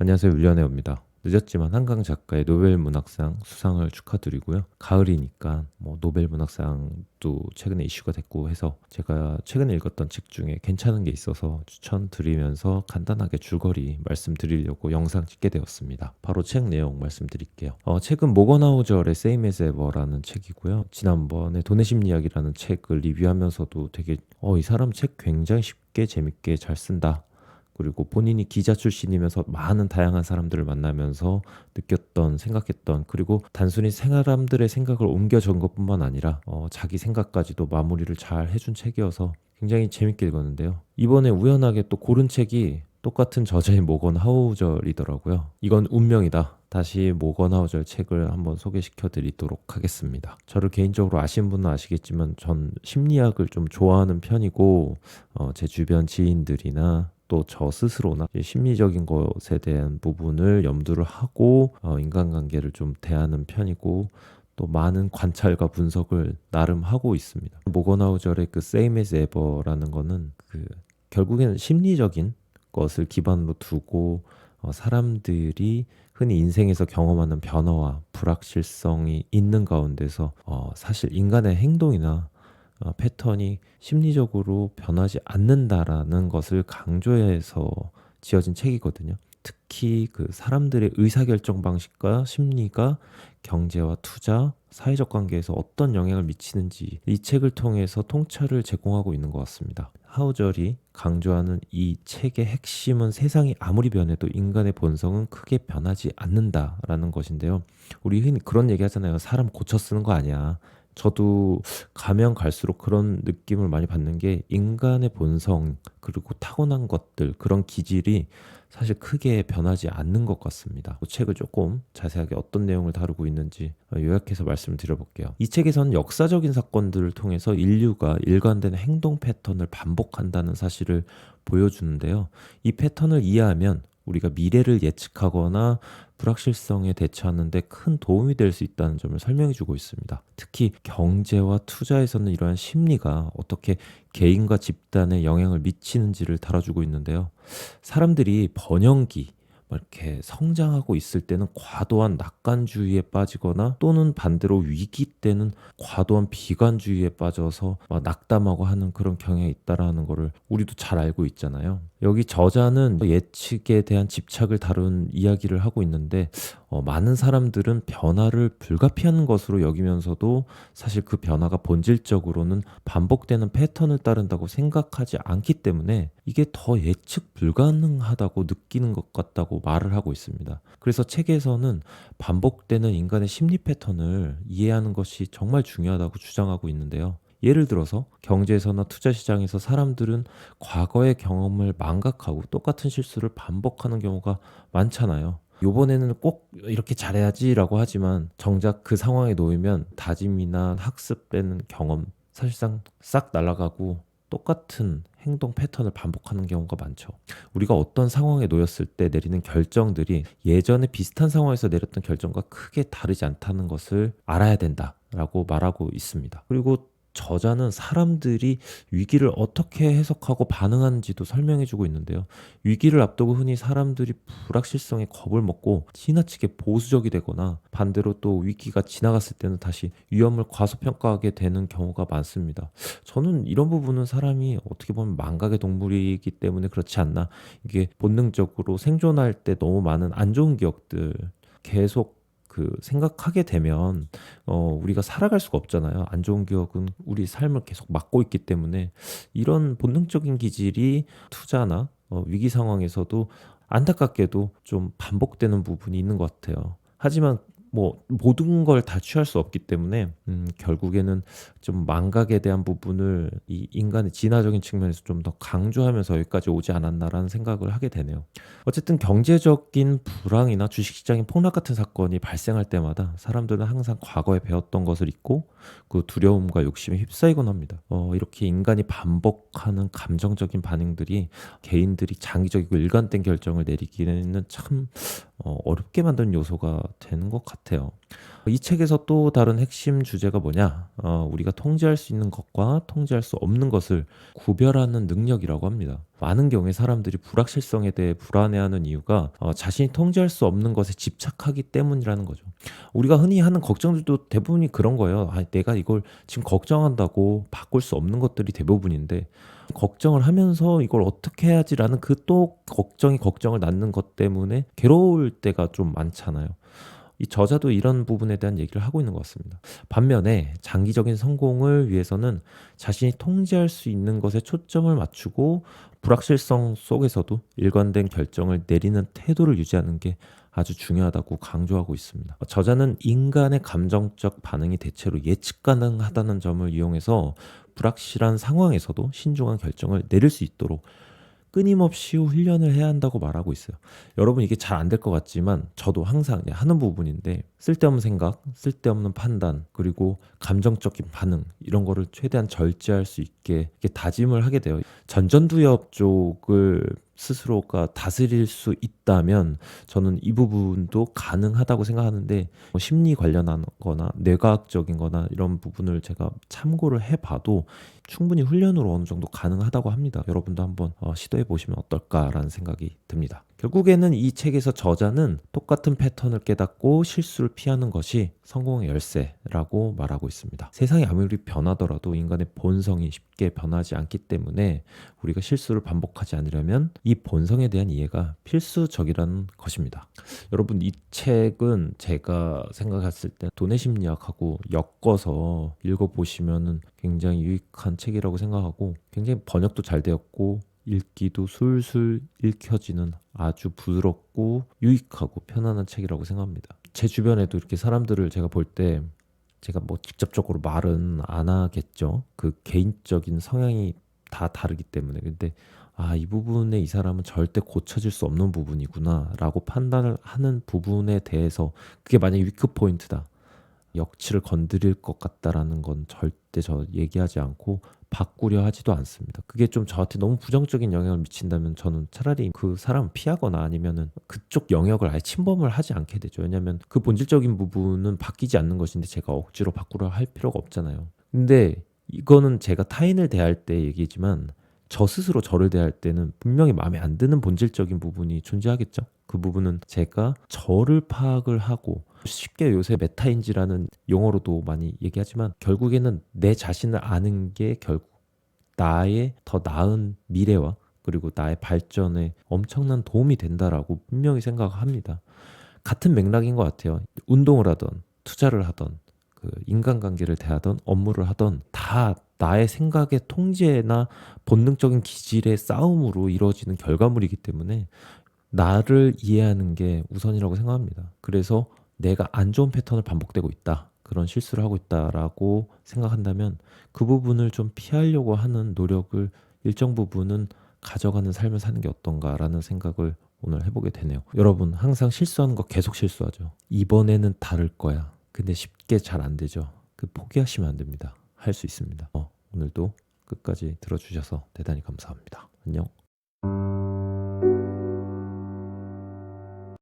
안녕하세요. 윌리언웨어입니다. 늦었지만 한강 작가의 노벨 문학상 수상을 축하드리고요. 가을이니까 노벨 문학상도 최근에 이슈가 됐고 해서 제가 최근에 읽었던 책 중에 괜찮은 게 있어서 추천드리면서 간단하게 줄거리 말씀드리려고 영상 찍게 되었습니다. 바로 책 내용 말씀드릴게요. 책은 모건하우저의 Same as Ever라는 책이고요. 지난번에 돈의 심리학이라는 책을 리뷰하면서도 되게 이 사람 책 굉장히 쉽게 재밌게 잘 쓴다. 그리고 본인이 기자 출신이면서 많은 다양한 사람들을 만나면서 느꼈던, 생각했던, 그리고 단순히 사람들의 생각을 옮겨 적은 것뿐만 아니라 자기 생각까지도 마무리를 잘 해준 책이어서 굉장히 재밌게 읽었는데요. 이번에 우연하게 또 고른 책이 똑같은 저자인 모건 하우절이더라고요. 이건 운명이다. 다시 모건 하우절 책을 한번 소개시켜 드리도록 하겠습니다. 저를 개인적으로 아시는 분은 아시겠지만 전 심리학을 좀 좋아하는 편이고 제 주변 지인들이나 또 저 스스로나 심리적인 것에 대한 부분을 염두를 하고 인간관계를 좀 대하는 편이고 또 많은 관찰과 분석을 나름 하고 있습니다. 모건하우절의 그 Same as Ever라는 거는 결국에는 심리적인 것을 기반으로 두고 사람들이 흔히 인생에서 경험하는 변화와 불확실성이 있는 가운데서 사실 인간의 행동이나 패턴이 심리적으로 변하지 않는다라는 것을 강조해서 지어진 책이거든요. 특히 그 사람들의 의사결정 방식과 심리가 경제와 투자, 사회적 관계에서 어떤 영향을 미치는지 이 책을 통해서 통찰을 제공하고 있는 것 같습니다. 하우절이 강조하는 이 책의 핵심은 세상이 아무리 변해도 인간의 본성은 크게 변하지 않는다라는 것인데요. 우리 흔히 그런 얘기 하잖아요. 사람 고쳐 쓰는 거 아니야. 저도 가면 갈수록 그런 느낌을 많이 받는 게 인간의 본성 그리고 타고난 것들 그런 기질이 사실 크게 변하지 않는 것 같습니다. 이 책을 조금 자세하게 어떤 내용을 다루고 있는지 요약해서 말씀을 드려볼게요. 이 책에서는 역사적인 사건들을 통해서 인류가 일관된 행동 패턴을 반복한다는 사실을 보여주는데요. 이 패턴을 이해하면 우리가 미래를 예측하거나 불확실성에 대처하는 데 큰 도움이 될 수 있다는 점을 설명해 주고 있습니다. 특히 경제와 투자에서는 이러한 심리가 어떻게 개인과 집단에 영향을 미치는지를 다뤄주고 있는데요. 사람들이 번영기, 이렇게 성장하고 있을 때는 과도한 낙관주의에 빠지거나 또는 반대로 위기 때는 과도한 비관주의에 빠져서 낙담하고 하는 그런 경향이 있다라는 거를 우리도 잘 알고 있잖아요. 여기 저자는 예측에 대한 집착을 다룬 이야기를 하고 있는데 많은 사람들은 변화를 불가피하는 것으로 여기면서도 사실 그 변화가 본질적으로는 반복되는 패턴을 따른다고 생각하지 않기 때문에 이게 더 예측 불가능하다고 느끼는 것 같다고 말을 하고 있습니다. 그래서 책에서는 반복되는 인간의 심리 패턴을 이해하는 것이 정말 중요하다고 주장하고 있는데요. 예를 들어서 경제에서나 투자 시장에서 사람들은 과거의 경험을 망각하고 똑같은 실수를 반복하는 경우가 많잖아요. 요번에는 꼭 이렇게 잘해야지라고 하지만 정작 그 상황에 놓이면 다짐이나 학습되는 경험 사실상 싹 날아가고 똑같은 행동 패턴을 반복하는 경우가 많죠. 우리가 어떤 상황에 놓였을 때 내리는 결정들이 예전에 비슷한 상황에서 내렸던 결정과 크게 다르지 않다는 것을 알아야 된다라고 말하고 있습니다. 그리고 저자는 사람들이 위기를 어떻게 해석하고 반응하는지도 설명해주고 있는데요. 위기를 앞두고 흔히 사람들이 불확실성에 겁을 먹고 지나치게 보수적이 되거나 반대로 또 위기가 지나갔을 때는 다시 위험을 과소평가하게 되는 경우가 많습니다. 저는 이런 부분은 사람이 어떻게 보면 망각의 동물이기 때문에 그렇지 않나. 이게 본능적으로 생존할 때 너무 많은 안 좋은 기억들 계속 생각하게 되면 우리가 살아갈 수가 없잖아요. 안 좋은 기억은 우리 삶을 계속 막고 있기 때문에 이런 본능적인 기질이 투자나 위기 상황에서도 안타깝게도 좀 반복되는 부분이 있는 것 같아요. 하지만 모든 걸 다 취할 수 없기 때문에 결국에는 좀 망각에 대한 부분을 이 인간의 진화적인 측면에서 좀 더 강조하면서 여기까지 오지 않았나라는 생각을 하게 되네요. 어쨌든 경제적인 불황이나 주식시장의 폭락 같은 사건이 발생할 때마다 사람들은 항상 과거에 배웠던 것을 잊고 그 두려움과 욕심에 휩싸이곤 합니다. 이렇게 인간이 반복하는 감정적인 반응들이 개인들이 장기적이고 일관된 결정을 내리기에는 참 어렵게 만드는 요소가 되는 것 같아요. 이 책에서 또 다른 핵심 주제가 뭐냐? 우리가 통제할 수 있는 것과 통제할 수 없는 것을 구별하는 능력이라고 합니다. 많은 경우에 사람들이 불확실성에 대해 불안해하는 이유가 자신이 통제할 수 없는 것에 집착하기 때문이라는 거죠. 우리가 흔히 하는 걱정들도 대부분이 그런 거예요. 내가 이걸 지금 걱정한다고 바꿀 수 없는 것들이 대부분인데 걱정을 하면서 이걸 어떻게 해야지라는 그 또 걱정을 낳는 것 때문에 괴로울 때가 좀 많잖아요. 이 저자도 이런 부분에 대한 얘기를 하고 있는 것 같습니다. 반면에 장기적인 성공을 위해서는 자신이 통제할 수 있는 것에 초점을 맞추고 불확실성 속에서도 일관된 결정을 내리는 태도를 유지하는 게 아주 중요하다고 강조하고 있습니다. 저자는 인간의 감정적 반응이 대체로 예측 가능하다는 점을 이용해서 불확실한 상황에서도 신중한 결정을 내릴 수 있도록 끊임없이 훈련을 해야 한다고 말하고 있어요. 여러분 이게 잘 안 될 것 같지만 저도 항상 하는 부분인데 쓸데없는 생각, 쓸데없는 판단, 그리고 감정적인 반응 이런 거를 최대한 절제할 수 있게 이렇게 다짐을 하게 돼요. 전전두엽 쪽을 스스로가 다스릴 수 있다면 저는 이 부분도 가능하다고 생각하는데 심리 관련한 거나 뇌과학적인 거나 이런 부분을 제가 참고를 해봐도 충분히 훈련으로 어느 정도 가능하다고 합니다. 여러분도 한번 시도해 보시면 어떨까라는 생각이 듭니다. 결국에는 이 책에서 저자는 똑같은 패턴을 깨닫고 실수를 피하는 것이 성공의 열쇠라고 말하고 있습니다. 세상이 아무리 변하더라도 인간의 본성이 쉽게 변하지 않기 때문에 우리가 실수를 반복하지 않으려면 이 본성에 대한 이해가 필수적이라는 것입니다. 여러분 이 책은 제가 생각했을 때 돈의 심리학하고 엮어서 읽어보시면 굉장히 유익한 책이라고 생각하고 굉장히 번역도 잘 되었고 읽기도 술술 읽혀지는 아주 부드럽고 유익하고 편안한 책이라고 생각합니다. 제 주변에도 이렇게 사람들을 제가 볼 때 제가 뭐 직접적으로 말은 안 하겠죠. 그 개인적인 성향이 다 다르기 때문에. 근데 이 부분에 이 사람은 절대 고쳐질 수 없는 부분이구나라고 판단을 하는 부분에 대해서 그게 만약에 위크 포인트다. 역치를 건드릴 것 같다라는 건 절대 저 얘기하지 않고 바꾸려 하지도 않습니다. 그게 좀 저한테 너무 부정적인 영향을 미친다면 저는 차라리 그 사람을 피하거나 아니면은 그쪽 영역을 아예 침범을 하지 않게 되죠. 왜냐면 그 본질적인 부분은 바뀌지 않는 것인데 제가 억지로 바꾸려 할 필요가 없잖아요. 근데 이거는 제가 타인을 대할 때 얘기지만 저 스스로 저를 대할 때는 분명히 마음에 안 드는 본질적인 부분이 존재하겠죠. 그 부분은 제가 저를 파악을 하고 쉽게 요새 메타인지라는 용어로도 많이 얘기하지만 결국에는 내 자신을 아는 게 결국 나의 더 나은 미래와 그리고 나의 발전에 엄청난 도움이 된다라고 분명히 생각합니다. 같은 맥락인 것 같아요. 운동을 하던 투자를 하던 그 인간관계를 대하던 업무를 하던 다 나의 생각의 통제나 본능적인 기질의 싸움으로 이루어지는 결과물이기 때문에 나를 이해하는 게 우선이라고 생각합니다. 그래서 내가 안 좋은 패턴을 반복되고 있다. 그런 실수를 하고 있다라고 생각한다면 그 부분을 좀 피하려고 하는 노력을 일정 부분은 가져가는 삶을 사는 게 어떤가라는 생각을 오늘 해보게 되네요. 여러분 항상 실수하는 거 계속 실수하죠. 이번에는 다를 거야. 근데 쉽게 잘 안 되죠. 그 포기하시면 안 됩니다. 할 수 있습니다. 오늘도 끝까지 들어주셔서 대단히 감사합니다. 안녕.